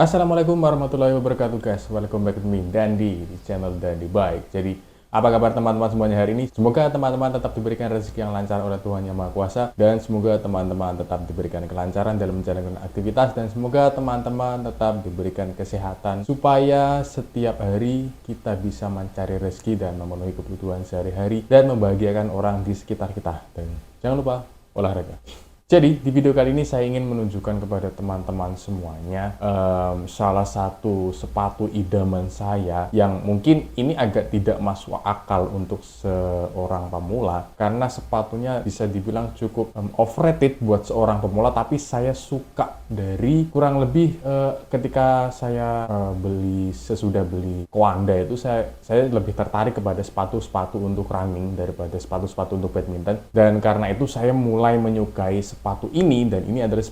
Assalamualaikum warahmatullahi wabarakatuh guys. Welcome back to me Dandi di channel Dandi Baik. Jadi apa kabar teman-teman semuanya hari ini? Semoga teman-teman tetap diberikan rezeki yang lancar oleh Tuhan Yang Maha Kuasa, dan semoga teman-teman tetap diberikan kelancaran dalam menjalankan aktivitas, dan semoga teman-teman tetap diberikan kesehatan supaya setiap hari kita bisa mencari rezeki dan memenuhi kebutuhan sehari-hari dan membahagiakan orang di sekitar kita. Dan jangan lupa olahraga. Jadi di video kali ini saya ingin menunjukkan kepada teman-teman semuanya salah satu sepatu idaman saya yang mungkin ini agak tidak masuk akal untuk seorang pemula, karena sepatunya bisa dibilang cukup overrated buat seorang pemula, tapi saya suka dari kurang lebih ketika saya sesudah beli Kowanda itu saya lebih tertarik kepada sepatu-sepatu untuk running daripada sepatu-sepatu untuk badminton, dan karena itu saya mulai menyukai sepatu ini, dan ini adalah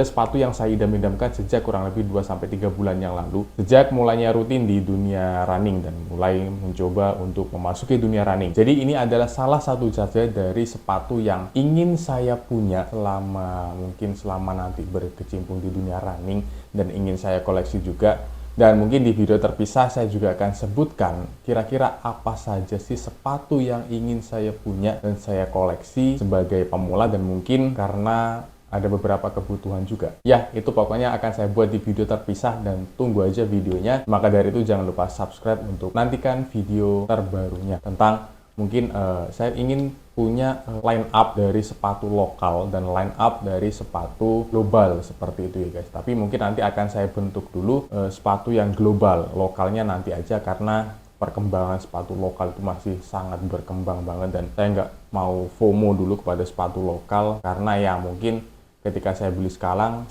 sepatu yang saya idam-idamkan sejak kurang lebih 2-3 bulan yang lalu, sejak mulainya rutin di dunia running dan mulai mencoba untuk memasuki dunia running. Jadi ini adalah salah satu saja dari sepatu yang ingin saya punya selama nanti berkecimpung di dunia running, dan ingin saya koleksi juga. Dan mungkin di video terpisah saya juga akan sebutkan kira-kira apa saja sih sepatu yang ingin saya punya dan saya koleksi sebagai pemula, dan mungkin karena ada beberapa kebutuhan juga. Ya, itu pokoknya akan saya buat di video terpisah, dan tunggu aja videonya. Maka dari itu jangan lupa subscribe untuk nantikan video terbarunya tentang mungkin saya ingin punya line up dari sepatu lokal dan line up dari sepatu global seperti itu ya guys. Tapi mungkin nanti akan saya bentuk dulu sepatu yang global, lokalnya nanti aja karena perkembangan sepatu lokal itu masih sangat berkembang banget, dan saya nggak mau FOMO dulu kepada sepatu lokal karena ya mungkin ketika saya beli sekarang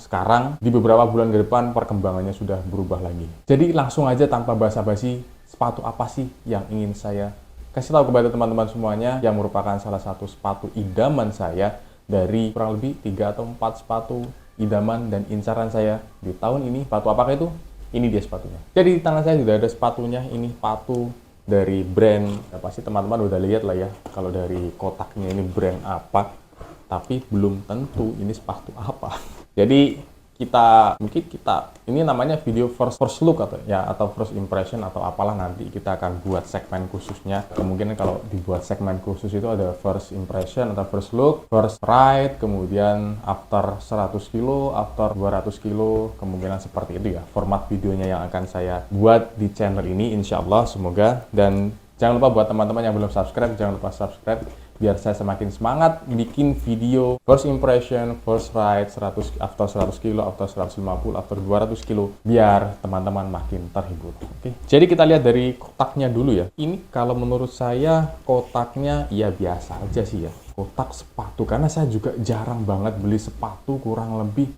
di beberapa bulan ke depan perkembangannya sudah berubah lagi. Jadi langsung aja tanpa basa-basi, sepatu apa sih yang ingin saya kasih tahu kepada teman-teman semuanya, yang merupakan salah satu sepatu idaman saya dari kurang lebih 3 atau 4 sepatu idaman dan incaran saya di tahun ini. Sepatu apakah itu? Ini dia sepatunya. Jadi di tangan saya sudah ada sepatunya. Ini sepatu dari brand, ya pasti teman-teman udah lihat lah ya kalau dari kotaknya ini brand apa, tapi belum tentu ini sepatu apa. Jadi ini namanya video first look atau first impression atau apalah, nanti kita akan buat segmen khususnya. Kemungkinan kalau dibuat segmen khusus itu ada first impression atau first look, first ride, kemudian after 100 kilo, after 200 kilo, kemungkinan seperti itu ya format videonya yang akan saya buat di channel ini, insya Allah, semoga. Dan jangan lupa buat teman-teman yang belum subscribe, jangan lupa subscribe biar saya semakin semangat bikin video first impression, first ride, after 100 kilo, after 150, after 200 kilo, biar teman-teman makin terhibur. Oke. Jadi kita lihat dari kotaknya dulu ya. Ini kalau menurut saya kotaknya ya biasa aja sih ya. Kotak sepatu, karena saya juga jarang banget beli sepatu, kurang lebih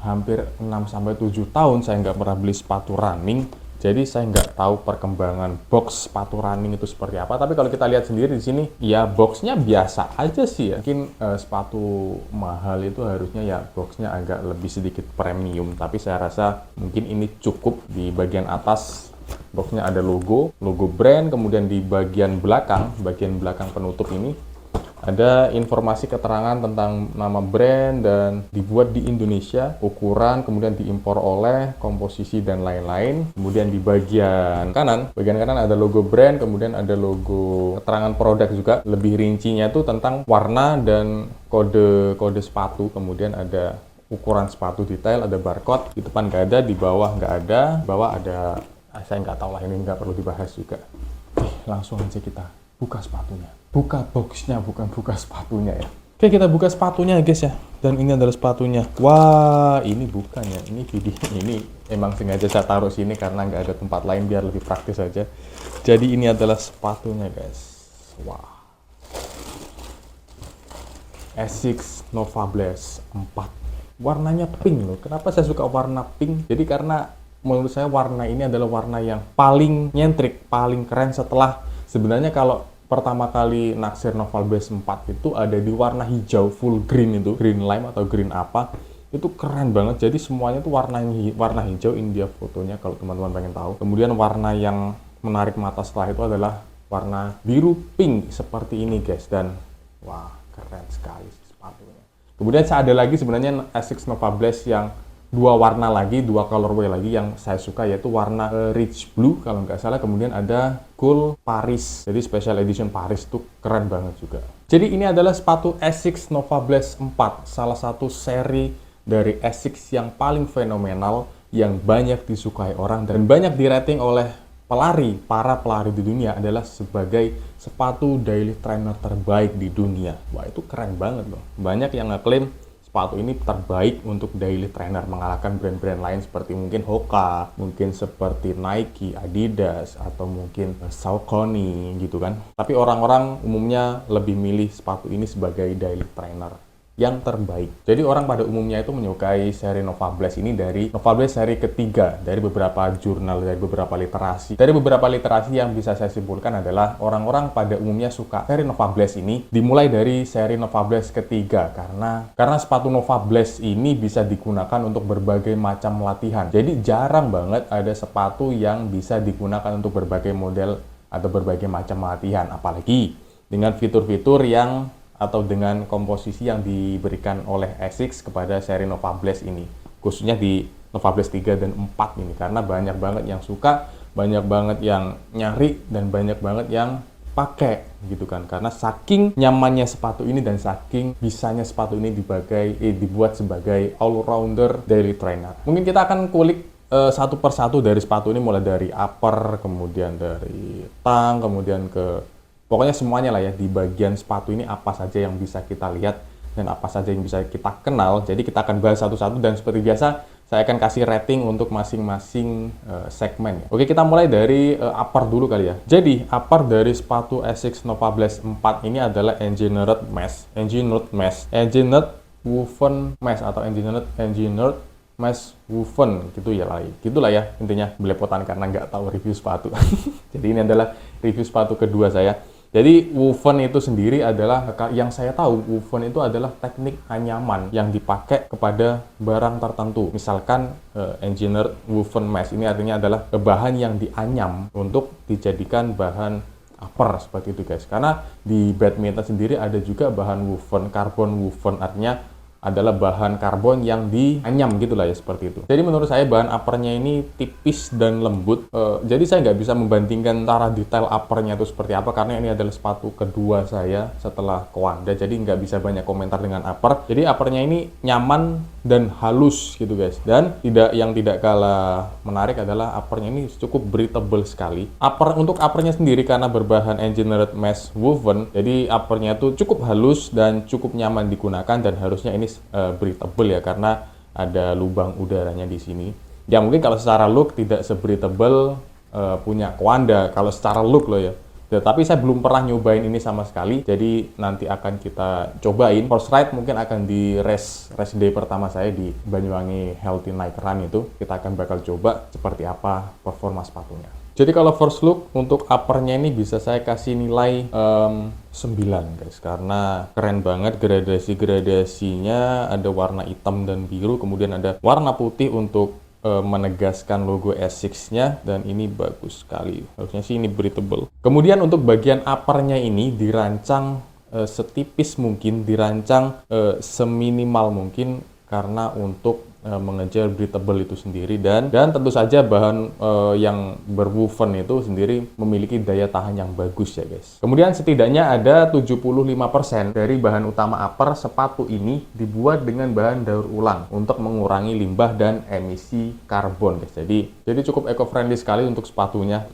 hampir 6-7 tahun saya nggak pernah beli sepatu running. Jadi saya nggak tahu perkembangan box sepatu running itu seperti apa. Tapi kalau kita lihat sendiri di sini, ya boxnya biasa aja sih ya. Mungkin sepatu mahal itu harusnya ya boxnya agak lebih sedikit premium. Tapi saya rasa mungkin ini cukup. Di bagian atas boxnya ada logo brand. Kemudian di bagian belakang penutup ini ada informasi keterangan tentang nama brand dan dibuat di Indonesia, ukuran, kemudian diimpor oleh, komposisi, dan lain-lain. Kemudian di bagian kanan ada logo brand, kemudian ada logo keterangan produk juga. Lebih rincinya tuh tentang warna dan kode sepatu, kemudian ada ukuran sepatu detail, ada barcode. Di depan nggak ada, di bawah nggak ada, bawah ada, saya nggak tahu lah, ini nggak perlu dibahas juga. Langsung aja kita buka sepatunya. Buka boxnya, bukan buka sepatunya ya. Oke, kita buka sepatunya guys ya. Dan ini adalah sepatunya. Wah, ini bukannya. Ini video ini emang sengaja saya taruh sini karena nggak ada tempat lain biar lebih praktis aja. Jadi ini adalah sepatunya guys. Wah. Asics Nova Blast 4. Warnanya pink loh. Kenapa saya suka warna pink? Jadi karena menurut saya warna ini adalah warna yang paling nyentrik, paling keren setelah sebenarnya kalau pertama kali naksir Nova Blast 4 itu ada di warna hijau full green, itu green lime atau green apa, itu keren banget. Jadi semuanya tuh warna hijau. Ini dia fotonya kalau teman-teman pengen tahu. Kemudian warna yang menarik mata setelah itu adalah warna biru pink seperti ini guys, dan wah keren sekali sepatunya. Kemudian ada lagi sebenarnya Asics Nova Blast yang dua warna lagi, dua colorway lagi yang saya suka, yaitu warna rich blue kalau nggak salah, kemudian ada gold Paris. Jadi special edition Paris tuh keren banget juga. Jadi ini adalah sepatu Asics Nova Blast 4, salah satu seri dari Asics yang paling fenomenal, yang banyak disukai orang dan banyak dirating oleh para pelari di dunia adalah sebagai sepatu daily trainer terbaik di dunia. Wah, itu keren banget loh. Banyak yang ngeklaim sepatu ini terbaik untuk daily trainer, mengalahkan brand-brand lain seperti mungkin Hoka, mungkin seperti Nike, Adidas, atau mungkin Saucony gitu kan. Tapi orang-orang umumnya lebih milih sepatu ini sebagai daily trainer yang terbaik. Jadi orang pada umumnya itu menyukai seri Nova Blast ini dari Nova Blast seri ketiga, dari beberapa jurnal, dari beberapa literasi. Dari beberapa literasi yang bisa saya simpulkan adalah orang-orang pada umumnya suka seri Nova Blast ini dimulai dari seri Nova Blast ketiga karena sepatu Nova Blast ini bisa digunakan untuk berbagai macam latihan. Jadi jarang banget ada sepatu yang bisa digunakan untuk berbagai model atau berbagai macam latihan, apalagi dengan fitur-fitur yang atau dengan komposisi yang diberikan oleh Asics kepada seri Nova Blast ini, khususnya di Nova Blast 3 dan 4 ini, karena banyak banget yang suka, banyak banget yang nyari, dan banyak banget yang pakai gitu kan, karena saking nyamannya sepatu ini dan saking bisanya sepatu ini dibuat sebagai all-rounder daily trainer. Mungkin kita akan kulik satu persatu dari sepatu ini, mulai dari upper, kemudian dari tang, kemudian ke pokoknya semuanya lah ya, di bagian sepatu ini apa saja yang bisa kita lihat dan apa saja yang bisa kita kenal. Jadi kita akan bahas satu-satu dan seperti biasa saya akan kasih rating untuk masing-masing segmen ya. Oke, kita mulai dari upper dulu kali ya. Jadi upper dari sepatu Asics Nova Blast 4 ini adalah engineered woven mesh atau engineered mesh woven gitulah ya intinya, belepotan karena nggak tahu review sepatu. Jadi ini adalah review sepatu kedua saya. Jadi woven itu sendiri adalah, yang saya tahu, woven itu adalah teknik anyaman yang dipakai kepada barang tertentu. Misalkan engineered woven mesh ini artinya adalah bahan yang dianyam untuk dijadikan bahan upper, seperti itu guys. Karena di badminton sendiri ada juga bahan woven, carbon woven, artinya adalah bahan karbon yang dianyam gitulah ya, seperti itu. Jadi menurut saya bahan uppernya ini tipis dan lembut. Jadi saya nggak bisa membandingkan cara detail uppernya itu seperti apa, karena ini adalah sepatu kedua saya setelah Kowanda, jadi nggak bisa banyak komentar dengan upper. Jadi uppernya ini nyaman dan halus gitu guys. Dan yang tidak kalah menarik adalah uppernya ini cukup breathable sekali. Untuk uppernya sendiri karena berbahan engineered mesh woven, jadi uppernya itu cukup halus dan cukup nyaman digunakan, dan harusnya ini breathable ya, karena ada lubang udaranya di sini. Ya mungkin kalau secara look tidak se-breathable punya Kowanda, kalau secara look loh ya. Tapi saya belum pernah nyobain ini sama sekali, jadi nanti akan kita cobain. First ride mungkin akan di race day pertama saya di Banyuwangi Healthy Night Run itu, kita akan bakal coba seperti apa performa sepatunya. Jadi kalau first look untuk uppernya ini bisa saya kasih nilai 9 guys, karena keren banget gradasi-gradasinya, ada warna hitam dan biru, kemudian ada warna putih untuk menegaskan logo Asics-nya, dan ini bagus sekali. Harusnya sih ini breathable. Kemudian untuk bagian uppernya ini dirancang setipis mungkin, dirancang seminimal mungkin, karena untuk mengejar breathable itu sendiri, dan tentu saja bahan yang berwoven itu sendiri memiliki daya tahan yang bagus ya guys. Kemudian setidaknya ada 75% dari bahan utama upper sepatu ini dibuat dengan bahan daur ulang untuk mengurangi limbah dan emisi karbon guys. Jadi cukup eco-friendly sekali untuk sepatunya,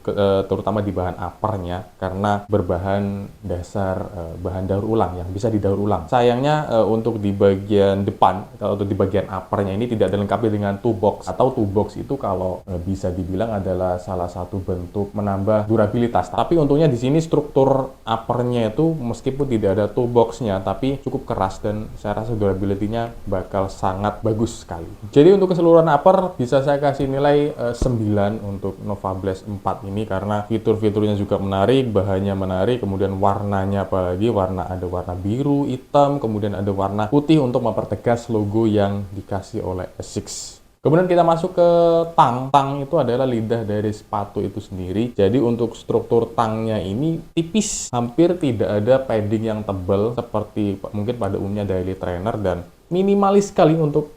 terutama di bahan uppernya, karena berbahan dasar bahan daur ulang yang bisa didaur ulang. Sayangnya untuk di bagian depan atau di bagian uppernya ini tidak dilengkapi dengan toe box, atau toe box itu kalau bisa dibilang adalah salah satu bentuk menambah durabilitas. Tapi untungnya di sini struktur uppernya itu meskipun tidak ada toe boxnya, tapi cukup keras, dan saya rasa durability-nya bakal sangat bagus sekali. Jadi untuk keseluruhan upper bisa saya kasih nilai 9 untuk Nova Blast 4 ini, karena fitur-fiturnya juga menarik, bahannya menarik, kemudian warnanya apalagi ada warna biru, hitam, kemudian ada warna putih untuk mempertegas logo yang dikasih oleh Asics. Kemudian kita masuk ke tang. Tang itu adalah lidah dari sepatu itu sendiri. Jadi untuk struktur tangnya ini tipis, hampir tidak ada padding yang tebal seperti mungkin pada umumnya daily trainer, dan minimalis sekali untuk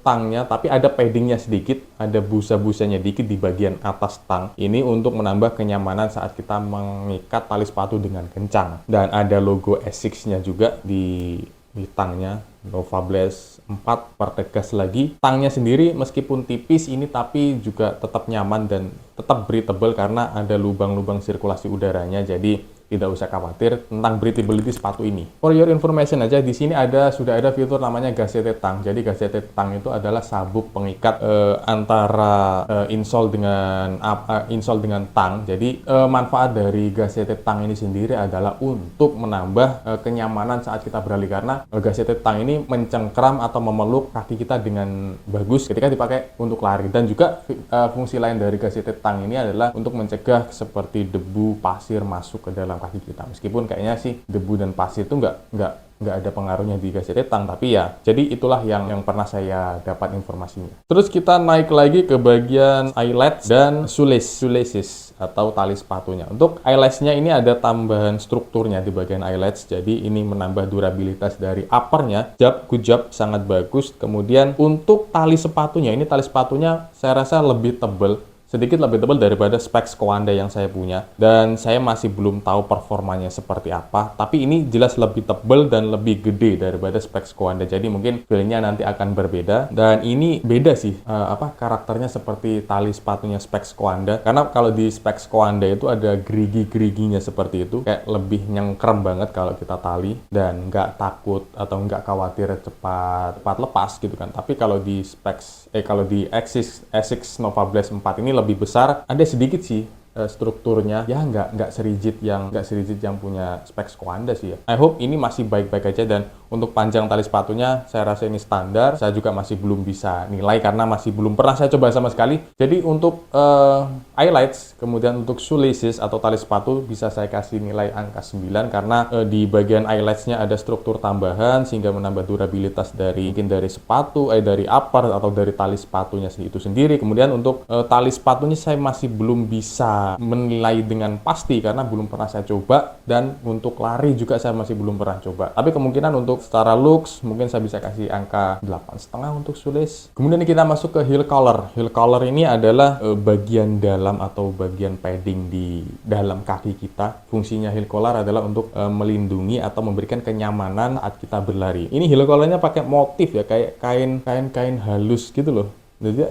tangnya, tapi ada paddingnya sedikit, ada busa-busanya dikit di bagian atas tang. Ini untuk menambah kenyamanan saat kita mengikat tali sepatu dengan kencang. Dan ada logo Asics-nya juga di tangnya, Nova Blast 4 pertegas lagi. Tangnya sendiri meskipun tipis ini tapi juga tetap nyaman dan tetap breathable karena ada lubang-lubang sirkulasi udaranya, jadi tidak usah khawatir tentang breathability sepatu ini. For your information aja, di sini sudah ada fitur namanya Gazette Tang. Jadi Gazette Tang itu adalah sabuk pengikat antara insole dengan tang. Jadi manfaat dari Gazette Tang ini sendiri adalah untuk menambah kenyamanan saat kita berlari, karena Gazette Tang ini mencengkram atau memeluk kaki kita dengan bagus ketika dipakai untuk lari. Dan juga fungsi lain dari Gazette Tang ini adalah untuk mencegah seperti debu, pasir masuk ke dalam kaki kita. Meskipun kayaknya sih debu dan pasir itu nggak ada pengaruhnya di Gazette Tang, tapi ya jadi itulah yang pernah saya dapat informasinya. Terus kita naik lagi ke bagian eyelets dan shoelaces atau tali sepatunya. Untuk eyeletsnya ini ada tambahan strukturnya di bagian eyelets, jadi ini menambah durabilitas dari uppernya. Good job, sangat bagus. Kemudian untuk tali sepatunya, ini tali sepatunya saya rasa sedikit lebih tebal daripada Specs Coanda yang saya punya, dan saya masih belum tahu performanya seperti apa, tapi ini jelas lebih tebal dan lebih gede daripada Specs Coanda, jadi mungkin feel-nya nanti akan berbeda. Dan ini beda sih karakternya seperti tali sepatunya Specs Coanda, karena kalau di Specs Coanda itu ada gerigi-geriginya seperti itu, kayak lebih nyengkrem banget kalau kita tali dan nggak takut atau nggak khawatir cepat lepas gitu kan. Tapi kalau di kalau di Asics Nova Blast 4 ini lebih besar, ada sedikit sih strukturnya, ya nggak serigid yang punya Specs Coanda sih ya. I hope ini masih baik-baik aja. Dan untuk panjang tali sepatunya saya rasa ini standar. Saya juga masih belum bisa nilai karena masih belum pernah saya coba sama sekali. Jadi untuk eyelets, kemudian untuk shoelaces atau tali sepatu bisa saya kasih nilai angka 9 karena di bagian eyeletsnya ada struktur tambahan sehingga menambah durabilitas dari sepatu, dari upper atau dari tali sepatunya itu sendiri. Kemudian untuk tali sepatunya saya masih belum bisa menilai dengan pasti karena belum pernah saya coba, dan untuk lari juga saya masih belum pernah coba. Tapi kemungkinan untuk secara looks mungkin saya bisa kasih angka 8,5 untuk shoelace. Kemudian kita masuk ke heel collar. Heel collar ini adalah bagian dalam atau bagian padding di dalam kaki kita. Fungsinya heel collar adalah untuk melindungi atau memberikan kenyamanan saat kita berlari. Ini heel collarnya pakai motif ya, kayak kain halus gitu loh.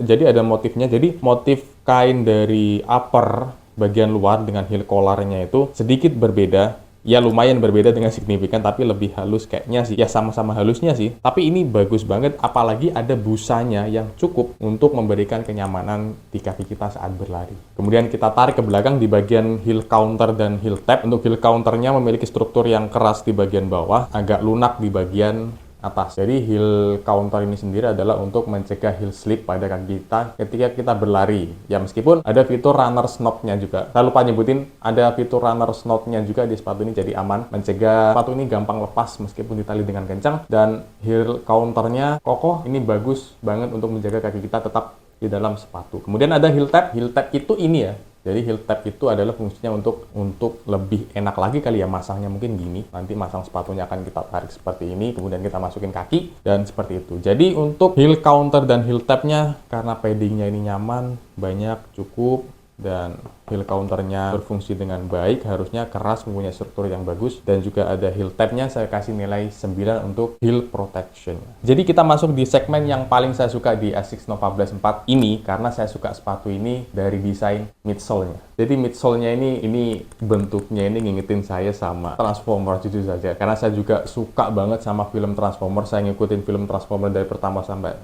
Jadi ada motifnya. Jadi motif kain dari upper bagian luar dengan heel collarnya itu sedikit berbeda. Ya lumayan berbeda dengan signifikan, tapi lebih halus kayaknya sih. Ya sama-sama halusnya sih. Tapi ini bagus banget, apalagi ada busanya yang cukup untuk memberikan kenyamanan di kaki kita saat berlari. Kemudian kita tarik ke belakang di bagian heel counter dan heel tab. Untuk heel counternya memiliki struktur yang keras di bagian bawah, agak lunak di bagian atas. Jadi heel counter ini sendiri adalah untuk mencegah heel slip pada kaki kita ketika kita berlari. Ya meskipun ada fitur runner knob-nya juga. Saya lupa nyebutin, ada fitur runner knob-nya juga di sepatu ini, jadi aman, mencegah sepatu ini gampang lepas meskipun ditali dengan kencang. Dan heel counternya kokoh, ini bagus banget untuk menjaga kaki kita tetap di dalam sepatu. Kemudian ada heel tab. Heel tab itu ini ya. Jadi heel tab itu adalah fungsinya untuk lebih enak lagi kali ya masangnya, mungkin gini. Nanti masang sepatunya akan kita tarik seperti ini, kemudian kita masukin kaki dan seperti itu. Jadi untuk heel counter dan heel tabnya, karena paddingnya ini nyaman, banyak, cukup, dan heel counternya berfungsi dengan baik, harusnya keras, mempunyai struktur yang bagus, dan juga ada heel tabnya, saya kasih nilai 9 untuk heel protection. Jadi kita masuk di segmen yang paling saya suka di Asics Nova Blast 4 ini, karena saya suka sepatu ini dari desain midsole-nya. Jadi midsole-nya ini bentuknya ini ngingetin saya sama Transformer, jujur saja, karena saya juga suka banget sama film Transformer. Saya ngikutin film Transformer dari pertama sampai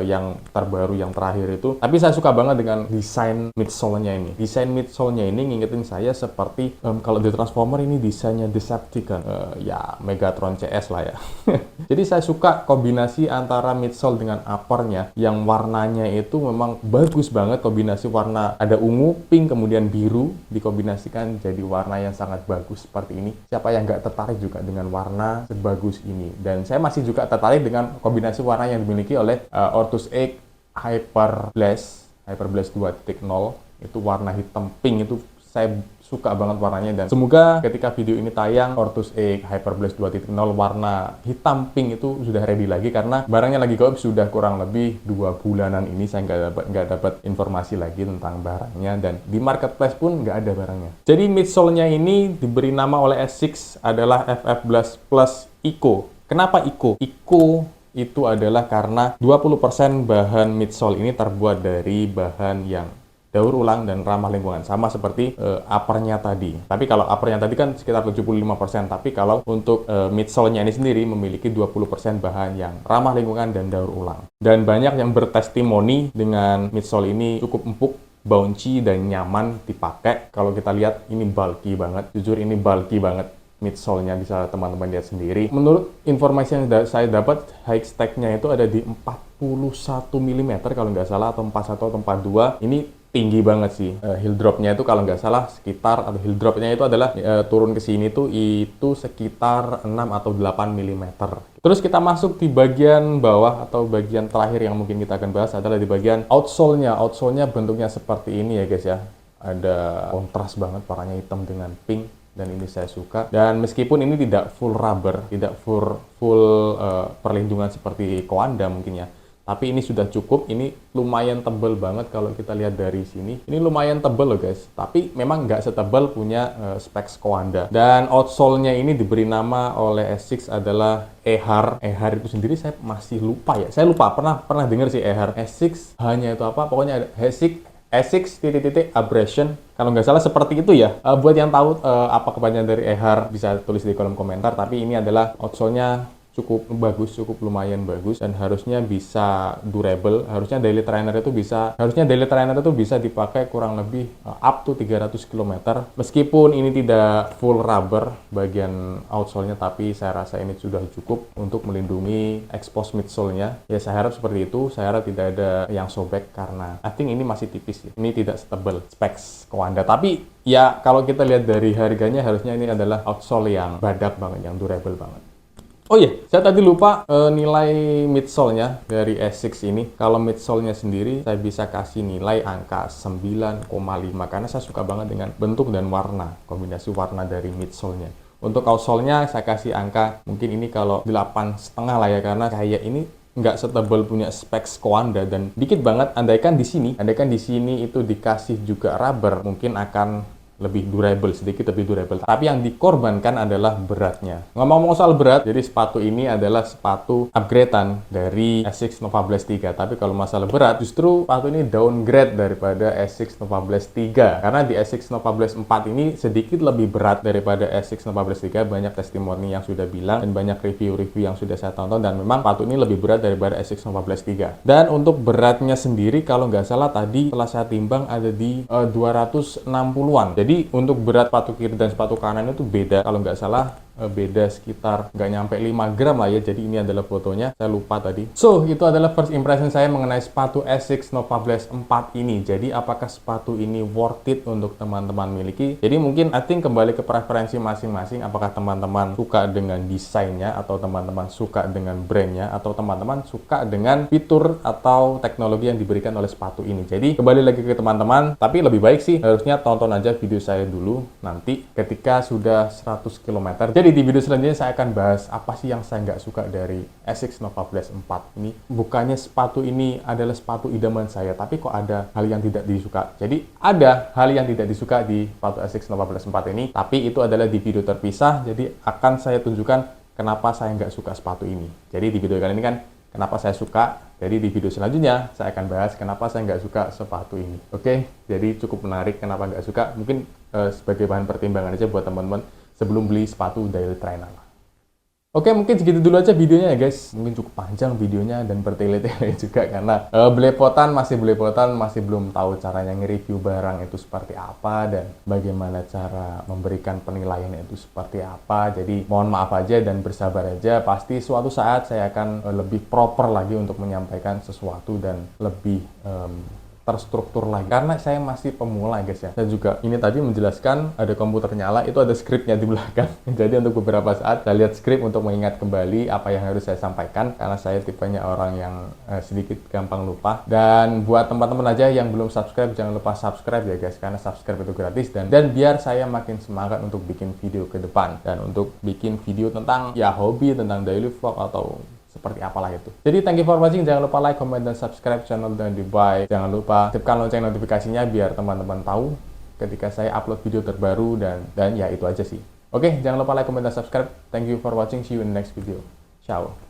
yang terbaru, yang terakhir itu. Tapi saya suka banget dengan desain midsole-nya ini. Desain midsole-nya ini ngingetin saya seperti kalau di Transformer ini desainnya Decepticon, ya Megatron CS lah ya. Jadi saya suka kombinasi antara midsole dengan uppernya yang warnanya itu memang bagus banget. Kombinasi warna ada ungu, pink, kemudian biru dikombinasikan jadi warna yang sangat bagus seperti ini. Siapa yang nggak tertarik juga dengan warna sebagus ini? Dan saya masih juga tertarik dengan kombinasi warna yang dimiliki oleh Ortus X Hyper Blast 2.0. Itu warna hitam pink, itu saya suka banget warnanya, dan semoga ketika video ini tayang Ortus X Hyperblaze 2.0 warna hitam pink itu sudah ready lagi, karena barangnya lagi goib sudah kurang lebih 2 bulanan ini saya nggak dapat informasi lagi tentang barangnya, dan di marketplace pun nggak ada barangnya. Jadi midsole-nya ini diberi nama oleh Essex adalah FF Blast Plus Eco. Kenapa Eco? Eco itu adalah karena 20% bahan midsole ini terbuat dari bahan yang daur ulang dan ramah lingkungan, sama seperti uppernya tadi. Tapi kalau uppernya tadi kan sekitar 75%, tapi kalau untuk midsole-nya ini sendiri memiliki 20% bahan yang ramah lingkungan dan daur ulang. Dan banyak yang bertestimoni dengan midsole ini cukup empuk, bouncy, dan nyaman dipakai. Kalau kita lihat ini bulky banget, jujur ini bulky banget. Midsole-nya bisa teman-teman lihat sendiri. Menurut informasi yang saya dapat, high stack-nya itu ada di 41 mm kalau nggak salah, atau 41 atau 42. Ini tinggi banget sih. Heel drop-nya itu kalau nggak salah sekitar, atau heel drop-nya itu adalah turun ke sini tuh itu sekitar 6 atau 8 mm. Terus kita masuk di bagian bawah, atau bagian terakhir yang mungkin kita akan bahas adalah di bagian outsole-nya. Outsole-nya bentuknya seperti ini ya guys ya. Ada kontras banget, warnanya hitam dengan pink, dan ini saya suka. Dan meskipun ini tidak full rubber, tidak full perlindungan seperti Coanda mungkin ya, tapi ini sudah cukup. Ini lumayan tebal banget kalau kita lihat dari sini. Ini lumayan tebal loh guys, tapi memang nggak setebal punya specs Coanda. Dan outsole-nya ini diberi nama oleh Essex adalah Ehar. Ehar itu sendiri saya masih lupa ya. Saya lupa, pernah dengar sih Ehar. Essex hanya itu apa? Pokoknya ada Essex abrasion. Kalau nggak salah seperti itu ya. Buat yang tahu apa kepanjangan dari Ehar bisa tulis di kolom komentar. Tapi ini adalah outsole-nya cukup bagus, cukup lumayan bagus, dan harusnya bisa durable. Harusnya daily trainer itu bisa dipakai kurang lebih up to 300 km. Meskipun ini tidak full rubber bagian outsole-nya, tapi saya rasa ini sudah cukup untuk melindungi expose midsole-nya. Ya saya harap seperti itu. Saya harap tidak ada yang sobek, karena I think ini masih tipis ya. Ini tidak setebal specs Coanda. Tapi ya kalau kita lihat dari harganya, harusnya ini adalah outsole yang badak banget, yang durable banget. Oh iya, saya tadi lupa nilai midsole-nya dari Essex ini. Kalau midsole-nya sendiri, saya bisa kasih nilai angka 9,5 karena saya suka banget dengan bentuk dan warna, kombinasi warna dari midsole-nya. Untuk outsole-nya saya kasih angka, mungkin ini kalau 8,5 lah ya, karena kayak ini nggak setebal punya specs Coanda, dan dikit banget. Andaikan di sini itu dikasih juga rubber, mungkin akan lebih durable, sedikit lebih durable. Tapi yang dikorbankan adalah beratnya. Ngomong-ngomong soal berat, jadi sepatu ini adalah sepatu upgradean dari Essex Nova Blast 3. Tapi kalau masalah berat, justru sepatu ini downgrade daripada Essex Nova Blast 3. Karena di Essex Nova Blast 4 ini sedikit lebih berat daripada Essex Nova Blast 3. Banyak testimoni yang sudah bilang, dan banyak review-review yang sudah saya tonton, dan memang sepatu ini lebih berat daripada Essex Nova Blast 3. Dan untuk beratnya sendiri, kalau nggak salah tadi setelah saya timbang ada di 260-an. Jadi untuk berat sepatu kiri dan sepatu kanan itu beda, kalau nggak salah beda sekitar nggak nyampe 5 gram lah ya. Jadi ini adalah fotonya, saya lupa tadi. So, itu adalah first impression saya mengenai sepatu Essex Nova Blast 4 ini. Jadi apakah sepatu ini worth it untuk teman-teman miliki? Jadi mungkin I think kembali ke preferensi masing-masing. Apakah teman-teman suka dengan desainnya, atau teman-teman suka dengan brandnya, atau teman-teman suka dengan fitur atau teknologi yang diberikan oleh sepatu ini. Jadi kembali lagi ke teman-teman, tapi lebih baik sih harusnya tonton aja video saya dulu nanti ketika sudah 100 km. Jadi di video selanjutnya saya akan bahas apa sih yang saya nggak suka dari Essex Nova Blast 4 ini. Bukannya sepatu ini adalah sepatu idaman saya, tapi kok ada hal yang tidak disuka. Jadi ada hal yang tidak disuka di sepatu Essex Nova Blast 4 ini, tapi itu adalah di video terpisah. Jadi akan saya tunjukkan kenapa saya nggak suka sepatu ini. Jadi di video kali ini kan kenapa saya suka. Jadi di video selanjutnya saya akan bahas kenapa saya nggak suka sepatu ini. Oke, jadi cukup menarik kenapa nggak suka. Mungkin sebagai bahan pertimbangan aja buat teman-teman sebelum beli sepatu daily trainer. Oke, mungkin segitu dulu aja videonya ya guys. Mungkin cukup panjang videonya dan bertele-tele juga, karena belepotan, masih belum tahu caranya nge-review barang itu seperti apa, dan bagaimana cara memberikan penilaian itu seperti apa. Jadi mohon maaf aja dan bersabar aja. Pasti suatu saat saya akan lebih proper lagi untuk menyampaikan sesuatu, dan lebih terstruktur lagi karena saya masih pemula guys ya. Dan juga ini tadi menjelaskan ada komputer nyala, itu ada skripnya di belakang. Jadi untuk beberapa saat saya lihat skrip untuk mengingat kembali apa yang harus saya sampaikan karena saya tipenya orang yang sedikit gampang lupa. Dan buat teman-teman aja yang belum subscribe, jangan lupa subscribe ya guys, karena subscribe itu gratis dan biar saya makin semangat untuk bikin video ke depan dan untuk bikin video tentang ya hobi, tentang daily vlog atau seperti apalah itu. Jadi thank you for watching. Jangan lupa like, comment, dan subscribe channel Dandy Bike. Jangan lupa aktifkan lonceng notifikasinya biar teman-teman tahu ketika saya upload video terbaru dan ya itu aja sih. Oke, jangan lupa like, comment, dan subscribe. Thank you for watching. See you in the next video. Ciao.